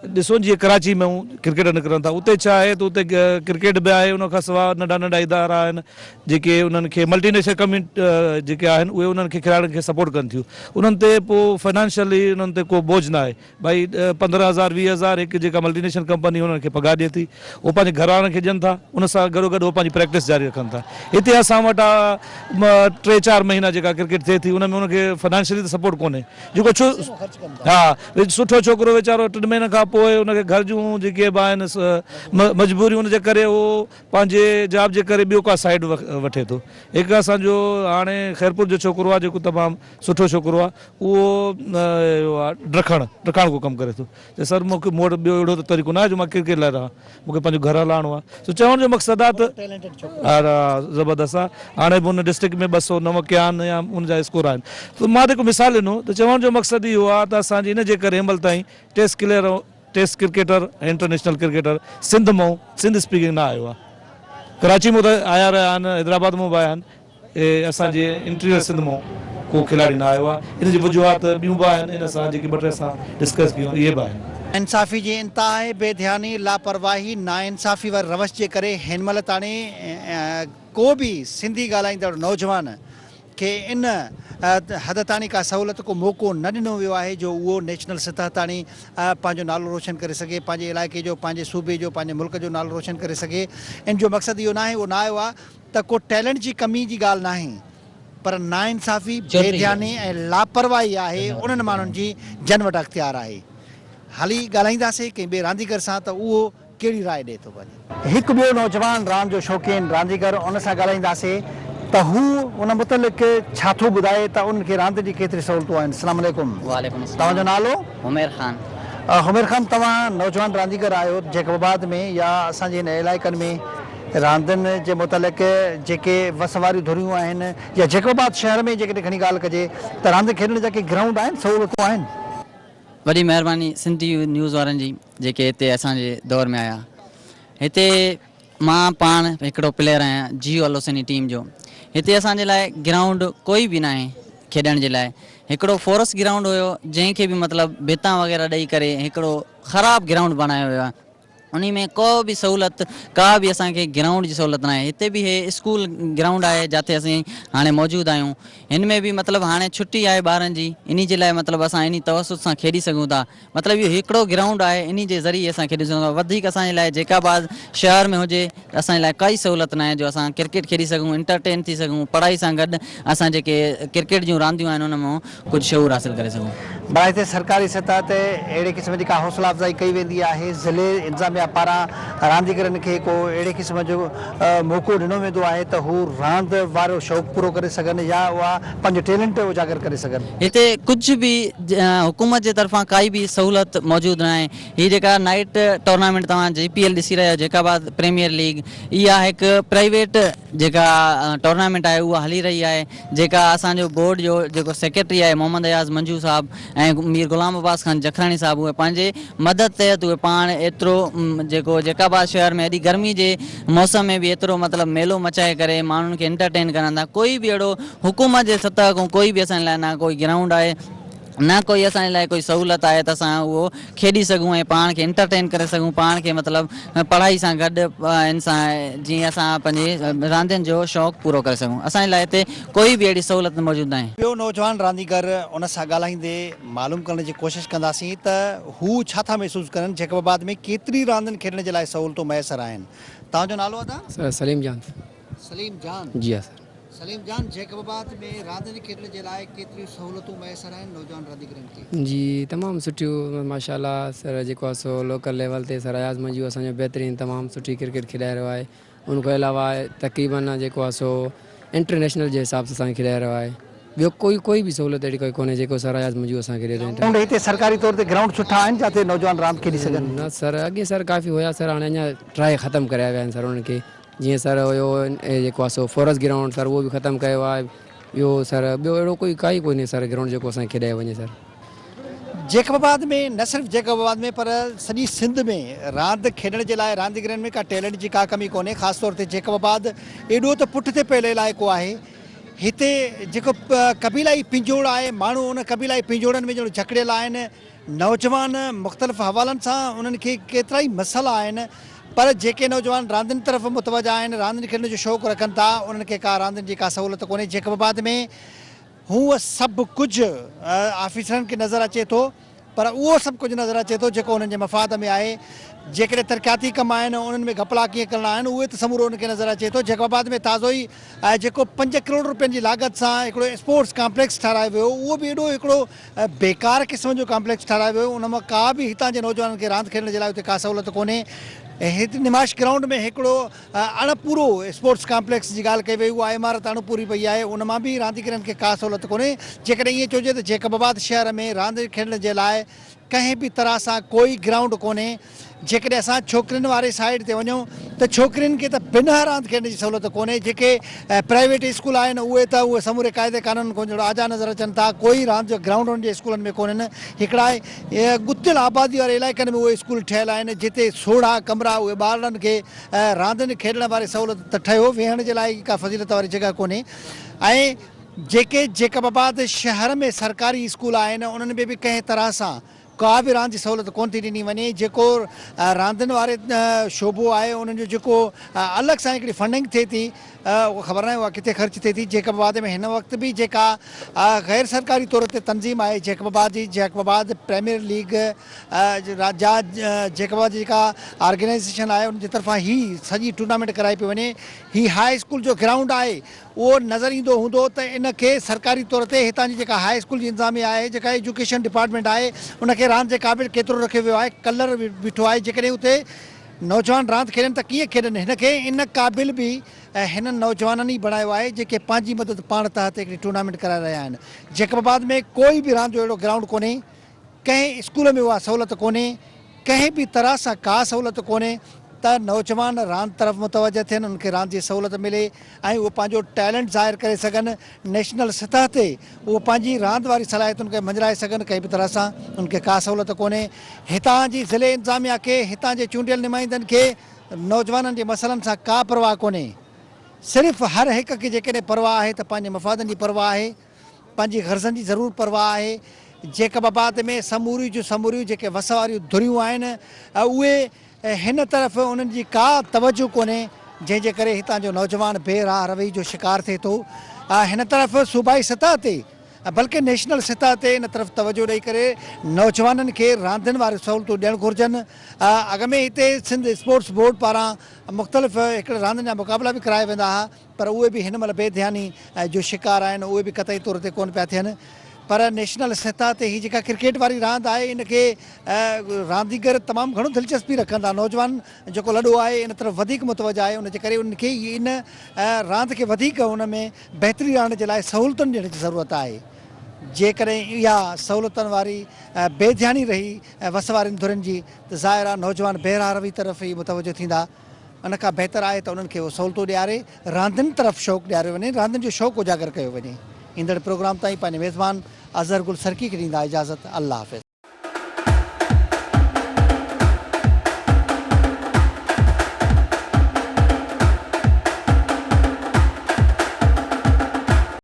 Speaker 5: ॾिसो जीअं कराची में क्रिकेटर निकिरनि था, उते छा आहे त उते क्रिकेट बि आहे, उन खां सवाइ नंढा नंढा इदारा आहिनि जेके उन्हनि खे मल्टीनेशनल कम्युनिटी जेके आहिनि उहे उन्हनि खे खिलाड़ियुनि खे सपोर्ट कनि थियूं। उन्हनि ते पोइ फाइनेंशियली उन्हनि ते को बोझ न आहे। भई 15,000-20,000 हिकु जेका मल्टीनेशनल कंपनी उन्हनि खे पघार ॾिए थी, उहो पंहिंजे घर वारनि खे ॾियनि था, उन सां गॾोगॾु उहो पंहिंजी प्रैक्टिस जारी रखनि था। हिते असां वटि 3-4 महीना जेका क्रिकेट थिए थी उन में उनखे फाइनेंशियली त सपोर्ट कोन्हे। जेको हा सुठो छोकिरो वीचारो 3 महीननि खां पोइ उनखे घर जूं जेके बि आहिनि मजबूरियूं उनजे करे उहो पंहिंजे जॉब जे करे ॿियो का साइड वठे थो। हिकु असांजो हाणे खैरपुर जो छोकिरो आहे जेको तमामु सुठो छोकिरो आहे, उहो ड्रखण को कमु करे थो। त सर मूंखे मूं वटि ॿियो अहिड़ो तरीक़ो न आहे जो मां क्रिकेट लाइ रहां, मूंखे पंहिंजो घर हलाइणो आहे। सो चवण जो मक़सदु आहे त ज़बरदस्त आहे। हाणे बि हुन डिस्ट्रिक्ट में 209 कया आहिनि या उनजा स्कोर आहिनि। त मां जेको मिसाल ॾिनो त चवण जो मक़सदु इहो आहे त असांजी इन जे करे हिनमहिल ताईं टेस्ट क्रिकेटर ऐं इंटरनेशनल क्रिकेटर सिंध स्पीकिंग न आयो आहे। कराची मां त आया रहिया आहिनि, हैदराबाद मां बि आया आहिनि, असांजे इंटीरियर सिंध मां को खिलाड़ी न आयो आहे। इन जी वजूहात ॿियूं बि आहिनि, इन सां जेके 2-3 असां डिस्कस कयूं इहे बि आहिनि।
Speaker 2: इंसाफ़ी जी इंतिहा बेध्यानी, लापरवाही, नाइंसाफ़ी वारी रवश जे करे हिनमहिल ताणी को बि सिंधी ॻाल्हाईंदड़ नौजवान खे इन हद ताणी का सहूलियत को मौक़ो न ॾिनो वियो आहे जो उहो नेशनल सतह ताणी पंहिंजो नालो रोशन करे सघे, पंहिंजे इलाइक़े जो, पंहिंजे सूबे जो, पंहिंजे मुल्क जो नालो रोशन करे सघे। इन जो मक़सदु इहो न आहे, उहो न आयो आहे त को टैलेंट जी कमी जी ॻाल्हि न आहे, पर नाइंसाफ़ी, बेध्यानी ऐं लापरवाही आहे उन्हनि माण्हुनि जी जन वटि अख़्तियार आहे। हाली ॻाल्हाईंदासीं कंहिं ॿिए रांदीगर सां त उहो कहिड़ी राय ॾिए थो वञे। हिकु ॿियो नौजवान रांदि जो शौक़ीन रांदीगर, उन सां ॻाल्हाईंदासीं त हू उन मुतलिक़ छा थो ॿुधाए त उनखे रांदि जी केतिरी सहूलियतूं आहिनि। अस्सलाम वालेकुम।
Speaker 6: वालेकुम अस्सलाम।
Speaker 2: तव्हांजो नालो?
Speaker 6: उमेर ख़ान।
Speaker 2: उमेर ख़ान, तव्हां नौजवान रांदीगर आहियो जैकबाबाद में या असांजे हिन इलाइक़नि में रांदियुनि जे मुतलिक़ जेके वस वारियूं धुरियूं आहिनि या जैकबाबाद शहर में जेकॾहिं खणी ॻाल्हि कजे त रांदि खेॾण जा के ग्राउंड आहिनि, सहूलियतूं आहिनि?
Speaker 6: वॾी महिरबानी सिंध टीवी न्यूज़ वारनि जी जेके हिते असांजे दौर में आया। हिते मां पाण हिकिड़ो प्लेयर आहियां जियो अलोसनी टीम जो। हिते असांजे लाइ ग्राउंड कोई बि न आहे खेॾण जे लाइ। हिकिड़ो फॉरेस्ट ग्राउंड हुयो जंहिंखे बि मतिलबु भितां वग़ैरह ॾेई करे हिकिड़ो ख़राबु ग्राउंड बणायो वियो आहे। उन में को बि सहूलियत, का बि असांखे ग्राउंड जी सहूलियत न आहे। हिते बि हे स्कूल ग्राउंड आहे जिते असीं हाणे मौजूदु आहियूं। हिन में बि मतिलबु हाणे छुटी आहे ॿारनि जी, इन जे लाइ मतिलबु असां इन तवसुत सां खेॾी सघूं था। मतिलबु इहो हिकिड़ो ग्राउंड आहे, इन जे ज़रिए असां खेॾी सघूं था। वधीक असांजे लाइ जैकाबाद शहर में हुजे असांजे लाइ काई सहूलियत न आहे जो असां क्रिकेट खेॾी सघूं, इंटरटेन थी सघूं, पढ़ाई सां गॾु असां जेके क्रिकेट जूं रांदियूं आहिनि उन मां कुझु शऊर हासिलु करे सघूं।
Speaker 2: पर हिते सरकारी सतह ते अहिड़े क़िस्म जी का हौसला अफ़ज़ाई कई वेंदी आहे, ज़िले इंतिज़ामिया पारां रांदीगरनि खे को अहिड़े क़िस्म जो मौक़ो ॾिनो वेंदो आहे त हू रांदि वारो शौक़ु पूरो करे सघनि या उहा पंहिंजो टैलेंट उजागर करे सघनि? हिते
Speaker 6: कुझु बि हुकूमत जे तरफ़ां काई बि सहूलियत मौजूदु न आहे। हीअ जेका नाइट टूर्नामेंट तव्हां JPL ॾिसी रहिया आहियो, जैकाबाद प्रीमियर लीग, इहा हिकु प्राइवेट जेका टूर्नामेंट आहे उहा हली रही आहे। जेका असांजो बोर्ड जो जेको सेक्रेटरी आहे मोहम्मद अयाज़ मंजू साहब ऐं मीर गुलाम अब्बास खान जखरानी साहब, उहे पंहिंजे मदद तहत उहे पाण एतिरो जेको जैकाबाद शहर में एॾी गर्मी जे मौसम में बि एतिरो मतिलबु मेलो मचाए करे माण्हुनि खे एंटरटेन करनि था। कोई बि अहिड़ो हुकूमत जे सतह खां कोई बि असांजे लाइ न कोई ग्राउंड आहे, न कोई असांजे लाइ कोई सहूलियत आहे त असां उहो खेॾी सघूं ऐं पाण खे एंटरटेन करे सघूं, पाण खे मतिलबु पढ़ाई सां गॾु इन सां जीअं असां पंहिंजे रांदियुनि जो शौक़ु पूरो करे सघूं। असांजे लाइ हिते कोई बि अहिड़ी सहूलियत मौजूदु न आहे।
Speaker 2: ॿियो नौजवान रांदीगर, उन सां ॻाल्हाईंदे मालूम करण जी कोशिशि कंदासीं त हू छा था महसूसु करनि, जैकबाबाद में केतिरी रांदियुनि खेॾण जे लाइ सहूलियतूं मैसर आहिनि। तव्हांजो नालो अदा?
Speaker 3: सर सलीम जान।
Speaker 2: सलीम जान
Speaker 3: जी हाँ सर।
Speaker 2: सलीम जान, जैकबाबाद में रांदियुनि खेॾण जे लाइ केतिरियूं सहूलियतूं मैसर आहिनि नौजवान रांदीगरनि खे?
Speaker 7: जी तमामु सुठियूं माशाल्लाह सर। जेको आहे सो लोकल लेवल ते सर अयाज़ मंजू असांजो बहितरीनु तमामु सुठी क्रिकेट खेॾाए रहियो आहे। उनखां अलावा तक़रीबन जेको आहे सो इंटरनेशनल जे हिसाब सां असांखे खेॾाए रहियो आहे। ॿियो कोई बि सहूलियत अहिड़ी कोई कोन्हे जेको सर अयाज़ मंजू असांखे ॾिए थो।
Speaker 2: हिते सरकारी तौर ते ग्राउंड सुठा आहिनि जिते नौजवान रांदि खेॾी सघनि?
Speaker 7: न सर, अॻे सर काफ़ी हुया सर, हाणे अञा ट्राए ख़तमु कराया विया आहिनि सर उन्हनि खे। जीअं सर हुयो जेको आहे सो फॉरेस्ट ग्राउंड सर, उहो बि ख़तमु कयो आहे। ॿियो सर ॿियो अहिड़ो काई कोन्हे सर ग्राउंड जेको असांखे खेॾाए वञे सर।
Speaker 2: जैकबाबाद में, न सिर्फ़ु जैकबाबाद में पर सॼी सिंध में रांदि खेॾण जे लाइ रांदीगरनि में का टैलेंट जी का कमी कोन्हे। ख़ासि तौर ते जैकबाबाद एॾो त पुठिते पयल इलाइक़ो आहे। हिते जेको क़बीलाई पिंजोड़ आहे, माण्हू उन क़बीलाई पिंजोड़नि में ॼणो जकड़ियल आहिनि। नौजवान मुख़्तलिफ़ हवालनि सां उन्हनि खे केतिरा ई मसइला आहिनि, पर जेके नौजवान रांदियुनि तरफ़ मुतवजा आहिनि, रांदियुनि खेॾण जो शौक़ु रखनि था, उन्हनि खे का रांदियुनि जी का सहूलियत कोन्हे। जैकबाबाद में हूअ सभु कुझु ऑफिसरनि खे नज़र अचे थो, पर उहो सभु कुझु नज़र अचे थो जेको उन्हनि जे मफ़ाद में आहे। जेकॾहिं तरक़ियाती कम आहिनि उन्हनि में घपला कीअं करणा आहिनि उहे त समूरो उनखे नज़र अचे थो। जैकबाबाद में ताज़ो ई जेको 5 करोड़ रुपयनि जी लागत सां हिकिड़ो स्पोर्ट्स कॉम्प्लेक्स ठारायो वियो, उहो बि एॾो हिकिड़ो बेकार क़िस्म जो कॉम्प्लेक्स ठारायो वियो। उन मां का बि हितां जे नौजवाननि खे रांदि खेॾण जे लाइ उते का सहूलियत कोन्हे। हिते निमाश ग्राउंड में हिकिड़ो अणपूरो स्पोर्ट्स कॉम्प्लेक्स जी ॻाल्हि कई वई, उहा इमारत अणपूरी पई आहे, उन मां बि रांदीगरनि खे का सहूलियत कोन्हे। जेकॾहिं ईअं चइजे त जैकबाबाद शहर में रांदि खेॾण जे लाइ कंहिं बि तरह सां कोई ग्राउंड कोन्हे। जेकॾहिं असां छोकिरियुनि वारे साइड ते वञूं त छोकिरियुनि खे त बिना रांदि खेॾण जी सहूलियत कोन्हे। जेके प्राइवेट स्कूल आहिनि उहे समूरे क़ाइदे क़ानून खां जहिड़ो आजा नज़र अचनि था। कोई रांदि जो ग्राउंड उन्हनि जे स्कूलनि में कोन्हनि। हिकिड़ा गुतियल आबादी वारे इलाइक़नि में उहे स्कूल ठहियल आहिनि जिते 16 कमरा उहे ॿारनि खे रांदियुनि खेॾण वारी सहूलियत त ठहियो, वेहण जे लाइ का फज़ीलत वारी जॻह कोन्हे। ऐं जेके जैकबाबाद शहर में सरकारी स्कूल आहिनि उन्हनि में बि कंहिं तरह सां का बि रांदि जी सहूलियत कोन थी ॾिनी वञे। जेको रांदियुनि वारे शोबो आहे उन्हनि जो जेको अलॻि सां हिकिड़ी फंडिंग थिए थी उहा ख़बर नाहे उहा किथे ख़र्च थिए थी। जैकबाबाद में हिन वक़्तु बि जेका गैर सरकारी तौर ते तनज़ीम आहे जैकबाबाद जी, जैकबाबाद प्रीमियर लीग जैकबाबाद जी जेका ऑर्गेनाइज़ेशन आहे उनजी तरफ़ां ही सॼी टूर्नामेंट कराई पई वञे। ही हाई स्कूल जो ग्राउंड आहे उहो नज़र ईंदो हूंदो त इनखे सरकारी तौर ते हितां जी जेका हाई स्कूल जी इंतिज़ामिया आहे, जेका एजुकेशन डिपार्टमेंट आहे, उनखे रांदि जे क़ाबिल केतिरो रखियो वियो आहे, कलर बीठो आहे। जेकॾहिं उते नौजवान रांदि खेॾनि त कीअं खेॾनि, हिनखे इन क़ाबिल बि हिननि नौजवाननि ई बणायो आहे जेके पंहिंजी मदद पाण तहत हिकिड़ी टूर्नामेंट कराए रहिया आहिनि। जैकबाबाद में कोई बि रांदि जो अहिड़ो ग्राउंड कोन्हे, कंहिं स्कूल में उहा सहूलियत कोन्हे, कंहिं बि तरह सां का सहूलियत कोन्हे त नौजवान रांदि तरफ़ मुतवजह थियनि, उनखे रांदि जी सहूलियत मिले ऐं उहे पंहिंजो टैलेंट ज़ाहिर करे सघनि। नेशनल सतह ते उहे पंहिंजी रांदि वारी सलाहियतुनि खे मंझराए सघनि, कंहिं बि तरह सां उनखे का सहूलियत कोन्हे। हितां जी ज़िले इंतिज़ामिया खे, हितां जे चूंडियल नुमाइंदनि खे नौजवाननि जे मसइलनि सां का परवाह कोन्हे। सिर्फ़ु हर हिक खे जेकॾहिं परवाह आहे त पंहिंजे मफ़ादनि जी परवाह आहे, पंहिंजी गर्ज़नि जी ज़रूरु परवाह आहे। जैकबाबाद में समूरियूं जो समूरियूं जेके वस वारियूं धुरियूं आहिनि उहे हिन तरफ़ उन्हनि जी का तवजो कोन्हे, जंहिंजे करे हितां जो नौजवान बेराह रवई जो शिकार थिए थो। हिन तरफ़ सूबाई सतह ते बल्कि नेशनल सतह ते इन तरफ़ तवजो ॾेई करे नौजवाननि खे रांदियुनि वारियूं सहूलियतूं ॾियणु घुरिजनि। अॻ में हिते सिंध स्पोर्ट्स बोर्ड पारां मुख़्तलिफ़ हिकिड़े रांदियुनि जा मुक़ाबला बि कराया वेंदा हुआ, पर उहे बि हिन महिल बेध्यानी जो शिकार आहिनि, उहे बि क़तई तौर ते कोन पिया थियनि। पर नेशनल सतह ते ही जेका क्रिकेट वारी रांदि आहे इनखे रांदीगर तमामु घणो दिलचस्पी रखंदा। नौजवान जेको लॾो आहे इन तरफ़ वधीक मुतवजह आहे, उनजे करे उनखे इन रांदि खे वधीक उन में बहितरी आणण जे लाइ सहूलियतुनि ॾियण जी ज़रूरत आहे। जेकॾहिं इहा सहूलियतुनि वारी बेध्यानी रही वस वारनि धुरनि जी त ज़ाहिर आहे नौजवान बेराह रवी तरफ़ ई मुतवजो थींदा। उन खां बहितर आहे त उन्हनि खे उहो सहूलियतूं ॾियारे, रांदियुनि तरफ़ शौक़ु ॾियारियो वञे, रांदियुनि जो शौक़ु उजागर कयो वञे। ईंदड़ प्रोग्राम ताईं पंहिंजे मेज़बान अज़हर गुल सरकी खे ॾींदा इजाज़त। अल्लाह हाफ़िज़।